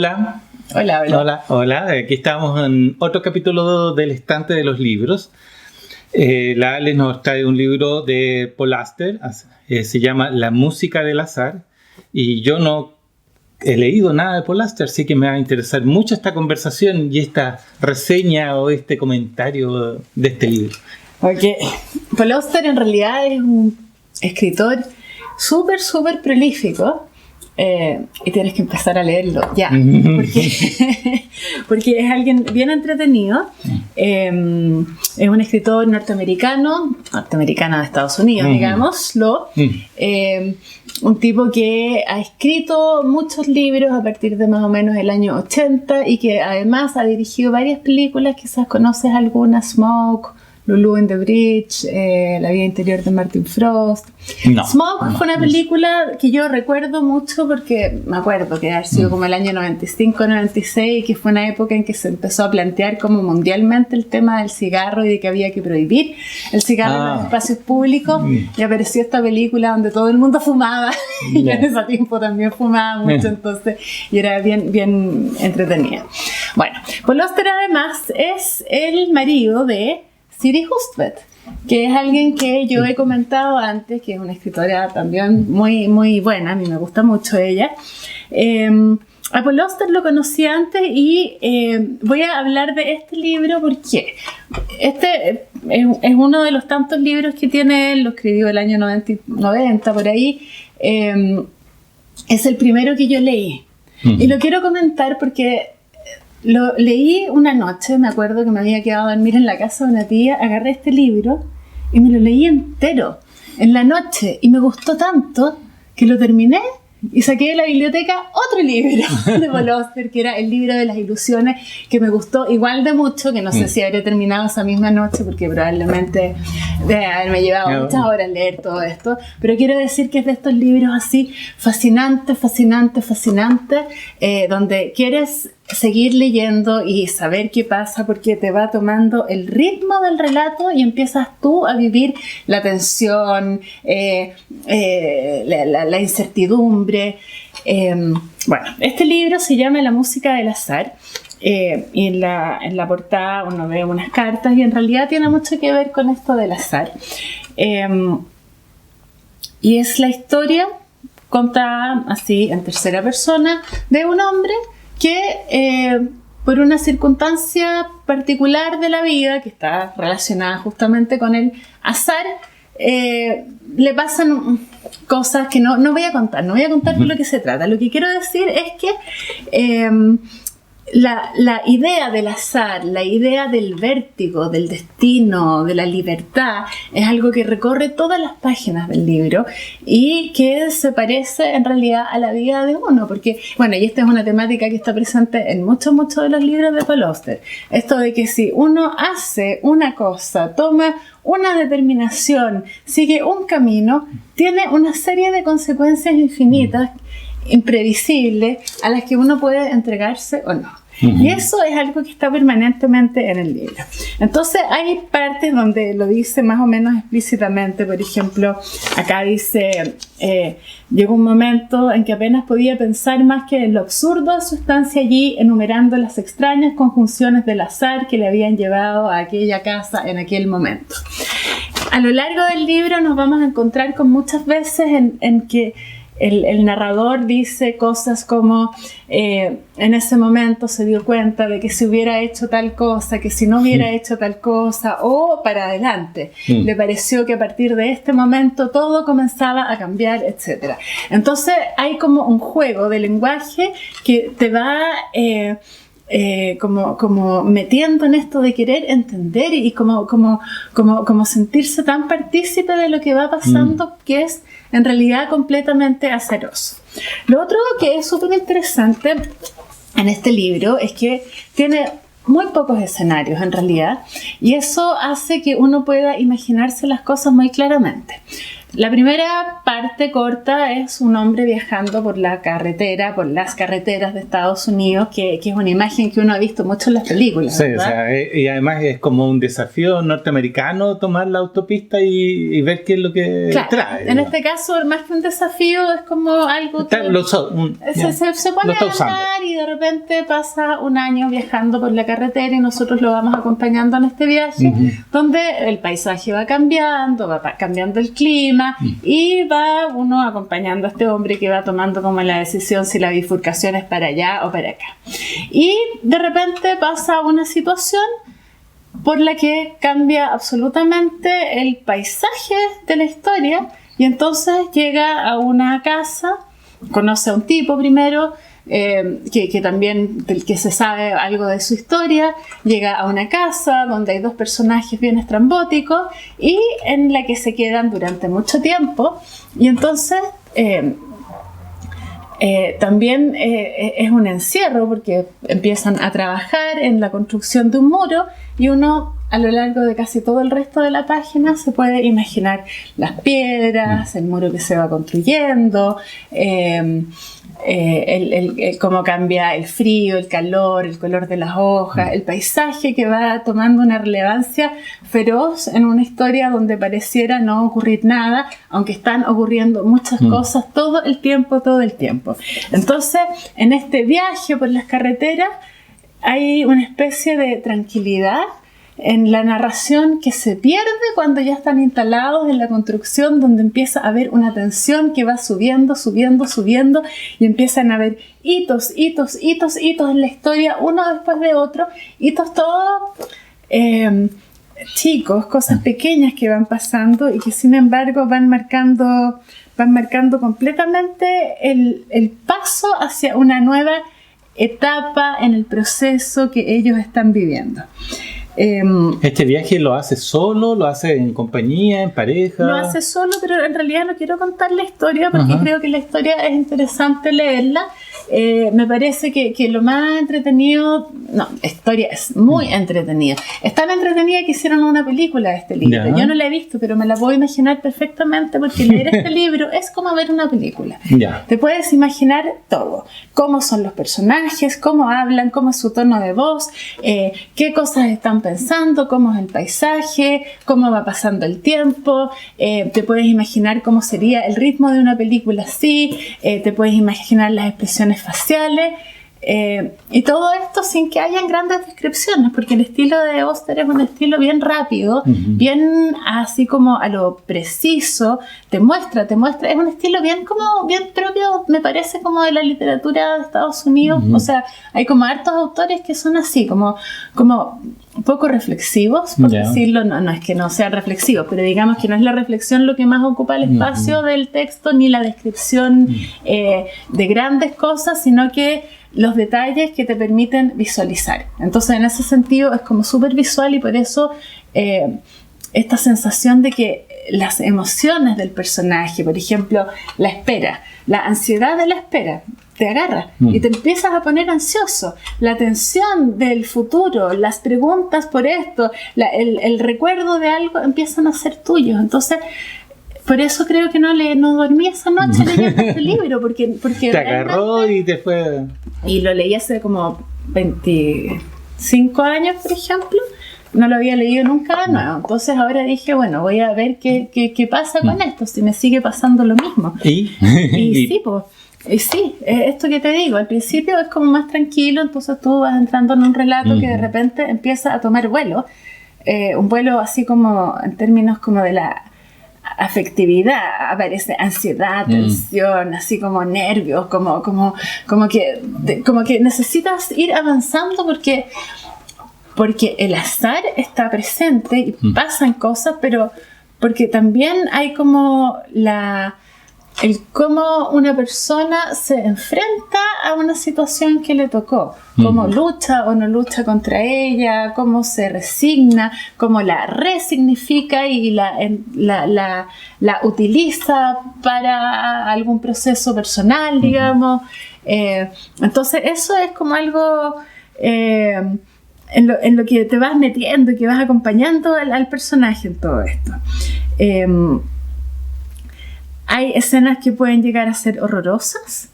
Hola. Hola, hola. Hola, hola. Aquí estamos en otro capítulo del Estante de los Libros. La Ale nos trae un libro de Paul Auster, se llama La música del azar, y yo no he leído nada de Paul Auster, así que me va a interesar mucho esta conversación y esta reseña o este comentario de este libro. Okay. Paul Auster en realidad es un escritor súper prolífico. Y tienes que empezar a leerlo ya, porque es alguien bien entretenido. Es un escritor norteamericano de Estados Unidos, digámoslo. Un tipo que ha escrito muchos libros a partir de más o menos el año 80 y que además ha dirigido varias películas. Quizás conoces algunas: Smoke, Lulu in the Bridge, La vida interior de Martin Frost. No, Smoke fue una película que yo recuerdo mucho porque me acuerdo que ha sido como el año 95-96, que fue una época en que se empezó a plantear como mundialmente el tema del cigarro y de que había que prohibir el cigarro en los espacios públicos, y apareció esta película donde todo el mundo fumaba y yo en ese tiempo también fumaba mucho, entonces, y era bien entretenida. Bueno, Paul Auster además es el marido de Siri Hustvedt, que es alguien que yo he comentado antes, que es una escritora también muy buena, a mí me gusta mucho ella. A Paul Auster lo conocí antes y voy a hablar de este libro porque este es uno de los tantos libros que tiene él, lo escribió el año 90 por ahí. Es el primero que yo leí y lo quiero comentar porque lo leí una noche. Me acuerdo que me había quedado a dormir en la casa de una tía, agarré este libro y me lo leí entero en la noche y me gustó tanto que lo terminé y saqué de la biblioteca otro libro de Paul Auster, que era El libro de las ilusiones, que me gustó igual de mucho, que no sé si habré terminado esa misma noche porque probablemente debe haberme llevado muchas horas leer todo esto, pero quiero decir que es de estos libros así fascinantes, donde quieres seguir leyendo y saber qué pasa porque te va tomando el ritmo del relato y empiezas tú a vivir la tensión, la incertidumbre. Bueno, este libro se llama La música del azar. Y en la portada uno ve unas cartas y en realidad tiene mucho que ver con esto del azar. Y es la historia contada así en tercera persona de un hombre que por una circunstancia particular de la vida que está relacionada justamente con el azar, le pasan cosas que no voy a contar de lo que se trata. Lo que quiero decir es que la idea del azar, la idea del vértigo, del destino, de la libertad, es algo que recorre todas las páginas del libro y que se parece en realidad a la vida de uno, porque, bueno, y esta es una temática que está presente en muchos de los libros de Paul Auster. Esto de que si uno hace una cosa, toma una determinación, sigue un camino, tiene una serie de consecuencias infinitas, imprevisibles, a las que uno puede entregarse o no. Y eso es algo que está permanentemente en el libro. Entonces hay partes donde lo dice más o menos explícitamente. Por ejemplo, acá dice: llegó un momento en que apenas podía pensar más que en lo absurdo de su estancia allí, enumerando las extrañas conjunciones del azar que le habían llevado a aquella casa en aquel momento. A lo largo del libro nos vamos a encontrar con muchas veces en que el narrador dice cosas como en ese momento se dio cuenta de que si hubiera hecho tal cosa, que si no hubiera hecho tal cosa, o para adelante. Le pareció que a partir de este momento todo comenzaba a cambiar, etc. Entonces hay como un juego de lenguaje que te va como metiendo en esto de querer entender y como sentirse tan partícipe de lo que va pasando, que es en realidad completamente azaroso. Lo otro que es súper interesante en este libro es que tiene muy pocos escenarios en realidad, y eso hace que uno pueda imaginarse las cosas muy claramente. La primera parte corta es un hombre viajando por la carretera, por las carreteras de Estados Unidos, que es una imagen que uno ha visto mucho en las películas. Sí, ¿verdad? o sea, y además es como un desafío norteamericano tomar la autopista y ver qué es lo que Claro, trae. en ¿no? este caso, más que un desafío, es como algo que se pone a andar y de repente pasa un año viajando por la carretera y nosotros lo vamos acompañando en este viaje, donde el paisaje va cambiando el clima, y va uno acompañando a este hombre que va tomando como la decisión si la bifurcación es para allá o para acá. Y de repente pasa una situación por la que cambia absolutamente el paisaje de la historia, y entonces llega a una casa, conoce a un tipo primero, que también del que se sabe algo de su historia, llega a una casa donde hay dos personajes bien estrambóticos y en la que se quedan durante mucho tiempo, y entonces también es un encierro porque empiezan a trabajar en la construcción de un muro, y uno a lo largo de casi todo el resto de la página se puede imaginar las piedras, el muro que se va construyendo, cómo cambia el frío, el calor, el color de las hojas, el paisaje que va tomando una relevancia feroz en una historia donde pareciera no ocurrir nada, aunque están ocurriendo muchas cosas todo el tiempo. Entonces, en este viaje por las carreteras hay una especie de tranquilidad en la narración que se pierde cuando ya están instalados en la construcción, donde empieza a haber una tensión que va subiendo y empiezan a haber hitos en la historia, uno después de otro, hitos todos chicos, cosas pequeñas que van pasando y que sin embargo van marcando completamente el paso hacia una nueva etapa en el proceso que ellos están viviendo. ¿Este viaje lo hace solo? ¿Lo hace en compañía, en pareja? Lo hace solo, pero en realidad no quiero contar la historia porque creo que la historia es interesante leerla. Me parece que lo más entretenido... No, la historia es muy entretenida. Es tan entretenida que hicieron una película de este libro. Ya. Yo no la he visto, pero me la puedo imaginar perfectamente porque leer este libro es como ver una película. Ya. Te puedes imaginar todo. Cómo son los personajes, cómo hablan, cómo es su tono de voz, qué cosas están pensando, cómo es el paisaje, cómo va pasando el tiempo. Te puedes imaginar cómo sería el ritmo de una película así. Te puedes imaginar las expresiones faciales, y todo esto sin que hayan grandes descripciones, porque el estilo de Oster es un estilo bien rápido, bien así como a lo preciso, te muestra, es un estilo bien propio, me parece, como de la literatura de Estados Unidos. O sea, hay como hartos autores que son así, como poco reflexivos, por decirlo, no es que no sean reflexivos, pero digamos que no es la reflexión lo que más ocupa el espacio del texto, ni la descripción de grandes cosas, sino que los detalles que te permiten visualizar. Entonces, en ese sentido, es como súper visual, y por eso esta sensación de que las emociones del personaje, por ejemplo, la espera, la ansiedad de la espera, te agarra y te empiezas a poner ansioso. La tensión del futuro, las preguntas por esto, el recuerdo de algo empiezan a ser tuyos. Entonces, por eso creo que no dormí esa noche leyendo este libro, porque te agarró y te fue... Y lo leí hace como 25 años, por ejemplo. No lo había leído nunca de nuevo. Entonces ahora dije, bueno, voy a ver qué pasa con esto, si me sigue pasando lo mismo. Y sí, pues. Sí, esto que te digo, al principio es como más tranquilo, entonces tú vas entrando en un relato que de repente empieza a tomar vuelo, un vuelo así como en términos como de la afectividad, aparece ansiedad, tensión, así como nervios, como que necesitas ir avanzando porque el azar está presente y pasan cosas, pero porque también hay como el cómo una persona se enfrenta a una situación que le tocó, cómo lucha o no lucha contra ella, cómo se resigna, cómo la resignifica y la utiliza para algún proceso personal, digamos. Entonces eso es como algo en lo que te vas metiendo, que vas acompañando al personaje en todo esto. hay escenas que pueden llegar a ser horrorosas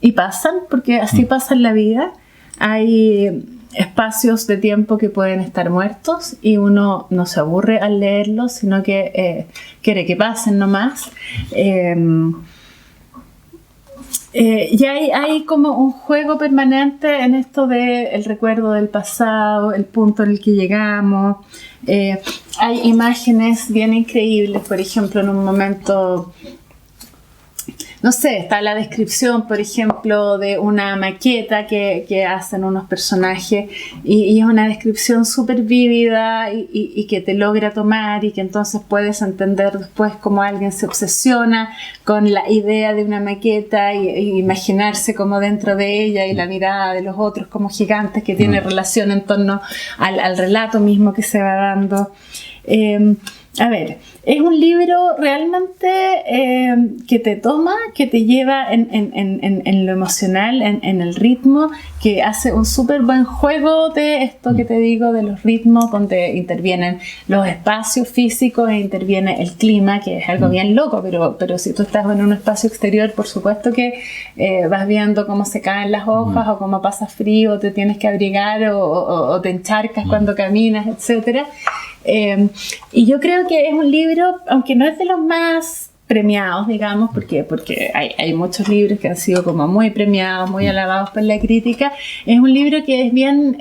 y pasan, porque así pasa en la vida. Hay espacios de tiempo que pueden estar muertos y uno no se aburre al leerlos, sino que quiere que pasen nomás. Y hay como un juego permanente en esto del recuerdo del pasado, el punto en el que llegamos. Hay imágenes bien increíbles, por ejemplo, en un momento, no sé, está la descripción, por ejemplo, de una maqueta que hacen unos personajes y es una descripción súper vívida y que te logra tomar y que entonces puedes entender después cómo alguien se obsesiona con la idea de una maqueta y imaginarse como dentro de ella y la mirada de los otros como gigantes que tiene relación en torno al relato mismo que se va dando. A ver, es un libro realmente que te toma, que te lleva en lo emocional, en el ritmo, que hace un súper buen juego de esto que te digo, de los ritmos, donde intervienen los espacios físicos e interviene el clima, que es algo bien loco, pero si tú estás en un espacio exterior, por supuesto que vas viendo cómo se caen las hojas o cómo pasa frío, o te tienes que abrigar o te encharcas cuando caminas, etcétera. Y yo creo que es un libro, aunque no es de los más premiados, digamos, porque hay muchos libros que han sido como muy premiados, muy alabados por la crítica, es un libro que es bien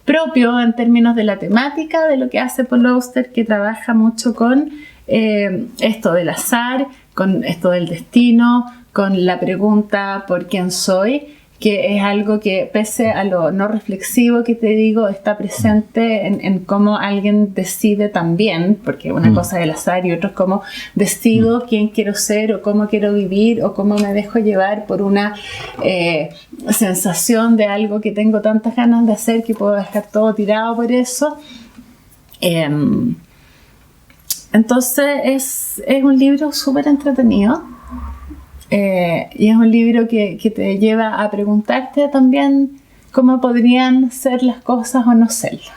propio en términos de la temática, de lo que hace Paul Auster, que trabaja mucho con esto del azar, con esto del destino, con la pregunta ¿por quién soy?, que es algo que, pese a lo no reflexivo que te digo, está presente en cómo alguien decide también, porque una cosa es el azar y otra es cómo decido quién quiero ser o cómo quiero vivir o cómo me dejo llevar por una sensación de algo que tengo tantas ganas de hacer que puedo dejar todo tirado por eso. Entonces es un libro súper entretenido. Y es un libro que te lleva a preguntarte también cómo podrían ser las cosas o no serlas.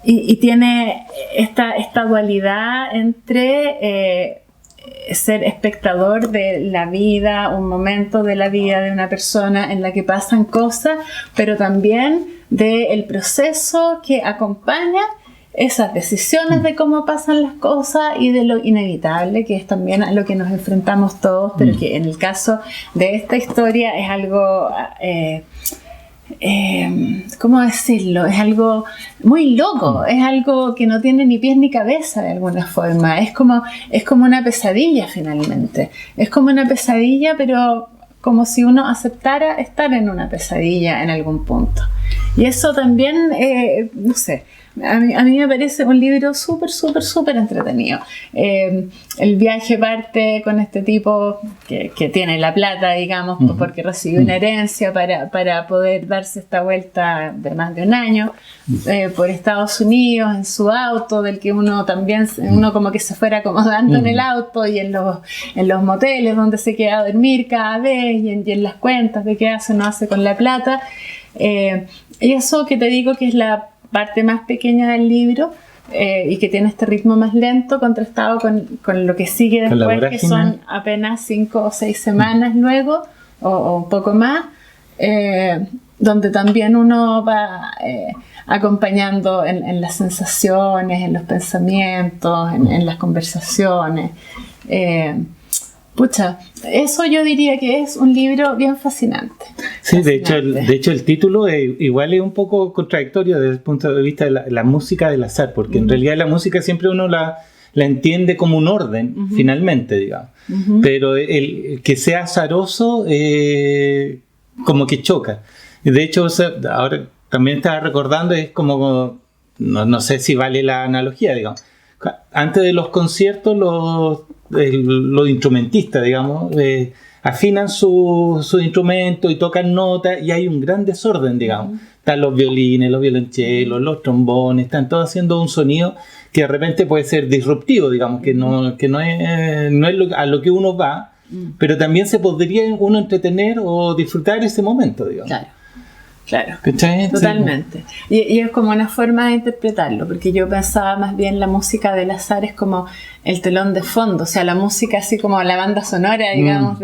Y tiene esta dualidad entre ser espectador de la vida, un momento de la vida de una persona en la que pasan cosas, pero también del proceso que acompaña esas decisiones de cómo pasan las cosas y de lo inevitable, que es también a lo que nos enfrentamos todos, pero que en el caso de esta historia es algo, ¿cómo decirlo? Es algo muy loco, es algo que no tiene ni pies ni cabeza de alguna forma, es como una pesadilla finalmente, es como una pesadilla, pero como si uno aceptara estar en una pesadilla en algún punto. Y eso también, no sé, a mí me parece un libro súper, súper, súper entretenido. El viaje parte con este tipo que tiene la plata, digamos, porque recibió una herencia para poder darse esta vuelta de más de un año por Estados Unidos en su auto, del que uno como que se fuera acomodando en el auto y en los moteles donde se queda a dormir cada vez y en las cuentas de qué hace o no hace con la plata. Y eso que te digo que es la parte más pequeña del libro y que tiene este ritmo más lento contrastado con lo que sigue después, que son apenas 5 o 6 semanas luego o un poco más, donde también uno va acompañando en las sensaciones, en los pensamientos, en las conversaciones. Pucha, eso yo diría que es un libro bien fascinante. Sí, fascinante. De hecho el título igual es un poco contradictorio desde el punto de vista de la música del azar, porque en realidad la música siempre uno la entiende como un orden, finalmente, digamos. Pero el que sea azaroso como que choca. De hecho, ahora también estaba recordando, es como, no sé si vale la analogía, digamos. Antes de los conciertos, los instrumentistas, digamos, afinan su instrumento y tocan notas y hay un gran desorden, digamos. Están los violines, los violonchelos, los trombones, están todos haciendo un sonido que de repente puede ser disruptivo, digamos, que no es a lo que uno va, pero también se podría uno entretener o disfrutar ese momento, digamos. Claro. Claro, ¿Cachai? totalmente. Y es como una forma de interpretarlo, porque yo pensaba más bien la música del azar es como el telón de fondo, o sea, la música así como la banda sonora, digamos,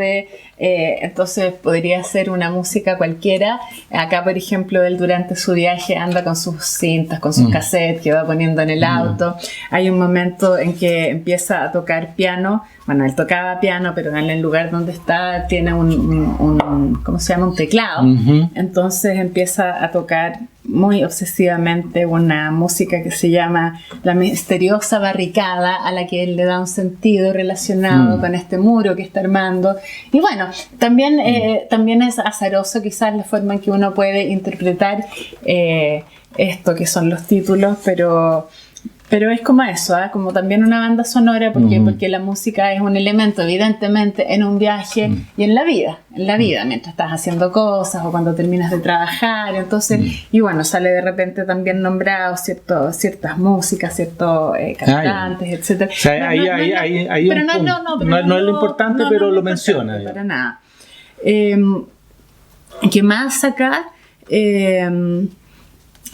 entonces podría ser una música cualquiera. Acá, por ejemplo, él durante su viaje anda con sus cintas, con sus cassettes que va poniendo en el auto. Hay un momento en que empieza a tocar piano. Bueno, él tocaba piano, pero en el lugar donde está tiene ¿cómo se llama? Un teclado. Entonces empieza a tocar muy obsesivamente una música que se llama La misteriosa barricada, a la que él le da un sentido relacionado con este muro que está armando. Y bueno, también es azaroso quizás la forma en que uno puede interpretar esto que son los títulos, pero es como eso, como también una banda sonora, porque la música es un elemento, evidentemente, en un viaje y en la vida, mientras estás haciendo cosas o cuando terminas de trabajar. Entonces, y bueno, sale de repente también nombrado ciertas músicas, ciertos cantantes, etcétera. O sea, ahí pero no es lo importante, pero lo menciona. Para nada. ¿Qué más acá?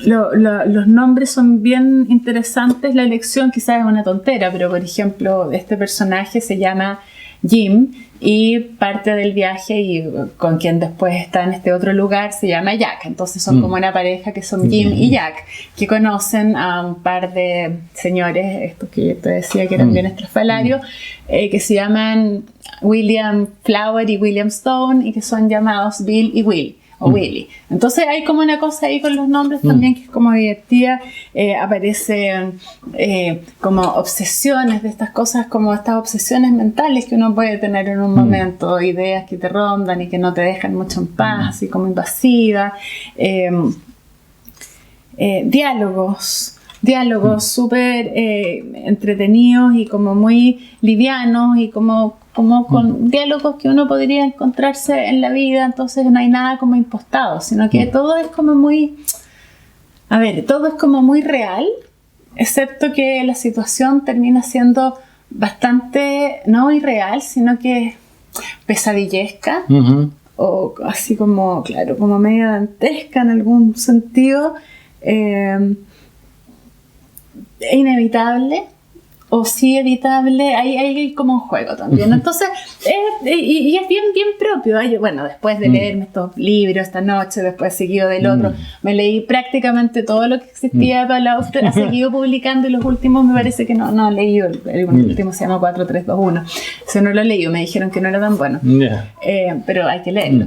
Los nombres son bien interesantes. La elección quizás es una tontera, pero por ejemplo este personaje se llama Jim y parte del viaje y con quien después está en este otro lugar se llama Jack. Entonces son como una pareja que son Jim y Jack, que conocen a un par de señores, estos que yo te decía que eran bien estrafalarios, que se llaman William Flower y William Stone y que son llamados Bill y Will. O Willy. Entonces hay como una cosa ahí con los nombres también que es como divertida. Aparecen como obsesiones de estas cosas, como estas obsesiones mentales que uno puede tener en un momento, ideas que te rondan y que no te dejan mucho en paz, así como invasivas. Diálogos súper entretenidos y como muy livianos y como con diálogos que uno podría encontrarse en la vida. Entonces no hay nada como impostado, sino que todo es como muy real, excepto que la situación termina siendo bastante no irreal, sino que pesadillesca, o así como, claro, como medio dantesca en algún sentido, inevitable o sí evitable. Hay como un juego también. Entonces y es bien propio. Bueno, después de leerme estos libros esta noche, después seguido del otro, me leí prácticamente todo lo que existía de Paul Auster. Ha seguido publicando y los últimos me parece que no he leído. El último se llama 4321. Eso no lo he leído, me dijeron que no era tan bueno. Pero hay que leerlo.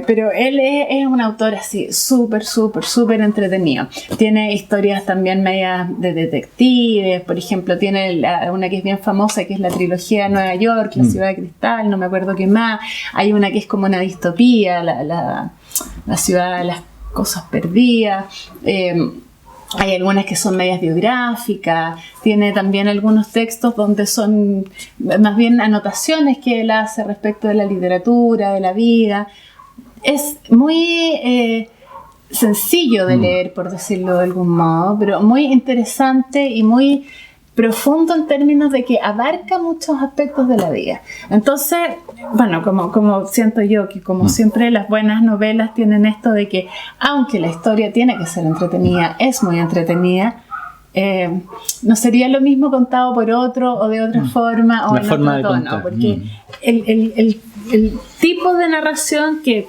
Pero él es un autor así súper entretenido. Tiene historias también medias de detectives. Por ejemplo, tiene una que es bien famosa, que es la trilogía de Nueva York, La ciudad de cristal, no me acuerdo qué más. Hay una que es como una distopía, la ciudad de las cosas perdidas. Hay algunas que son medias biográficas. Tiene también algunos textos donde son más bien anotaciones que él hace respecto de la literatura, de la vida. Es muy sencillo de leer, por decirlo de algún modo, pero muy interesante y muy profundo en términos de que abarca muchos aspectos de la vida. Entonces, bueno, como siento yo que como siempre las buenas novelas tienen esto de que aunque la historia tiene que ser entretenida, es muy entretenida, no sería lo mismo contado por otro o de otra forma o en otro tono, porque el tipo de narración que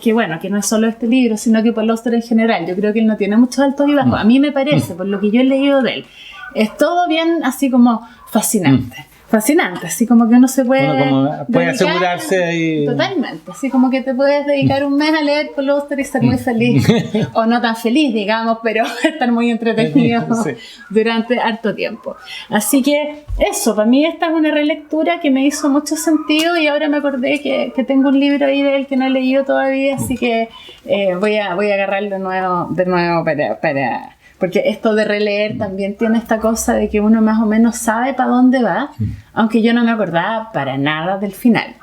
no es solo este libro, sino que Paul Auster en general, yo creo que él no tiene muchos altos y bajos. A mí me parece, por lo que yo he leído de él, es todo bien así como fascinante, así como que uno se puede puede asegurarse ahí. Totalmente, así como que te puedes dedicar un mes a leer Paul Auster y estar muy feliz, o no tan feliz, digamos, pero estar muy entretenido durante harto tiempo. Así que eso, para mí esta es una relectura que me hizo mucho sentido y ahora me acordé que tengo un libro ahí de él que no he leído todavía, así que voy a agarrarlo de nuevo para porque esto de releer también tiene esta cosa de que uno más o menos sabe para dónde va, aunque yo no me acordaba para nada del final.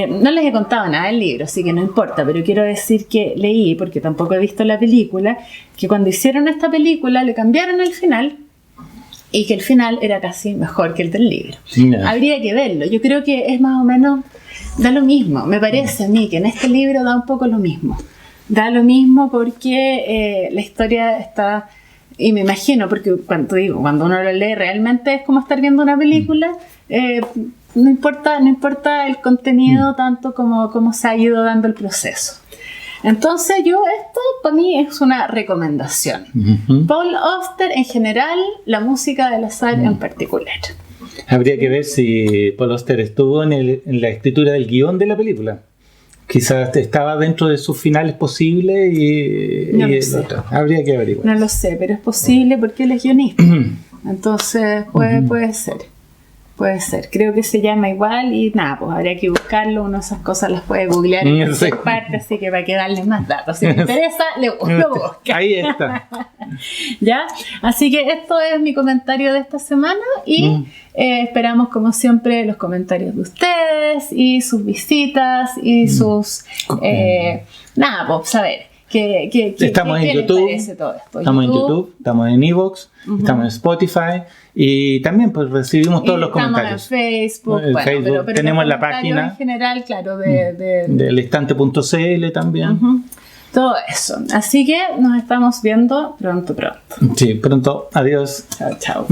No les he contado nada del libro, así que no importa, pero quiero decir que leí, porque tampoco he visto la película, que cuando hicieron esta película le cambiaron el final y que el final era casi mejor que el del libro. Habría que verlo. Yo creo que es más o menos, da lo mismo. Me parece a mí que en este libro da un poco lo mismo. da lo mismo porque la historia está, y me imagino, porque cuando uno lo lee realmente es como estar viendo una película, no importa el contenido tanto como se ha ido dando el proceso. Entonces esto para mí es una recomendación. Paul Auster en general, la música del azar en particular. Habría que ver si Paul Auster estuvo en la escritura del guión de la película. Quizás estaba dentro de sus finales posibles y No lo el sé. otro. Habría que averiguar. No lo sé, pero es posible porque él es guionista. Entonces puede ser. Puede ser. Creo que se llama igual y nada, pues habría que buscarlo. Uno de esas cosas las puede googlear en cualquier parte, así que para que darle más datos. Si le interesa, lo busca. Ahí está. ¿Ya? Así que esto es mi comentario de esta semana y esperamos como siempre los comentarios de ustedes y sus visitas y sus nada, pues saber estamos en qué les YouTube, parece todo esto. estamos en YouTube, estamos en Evox, estamos en Spotify y también pues recibimos todos los comentarios. Estamos en Facebook, En Facebook, pero tenemos la comentarios página en general, claro, del estante.cl también. todo eso. Así que nos estamos viendo pronto. Sí, pronto. Adiós. Chao.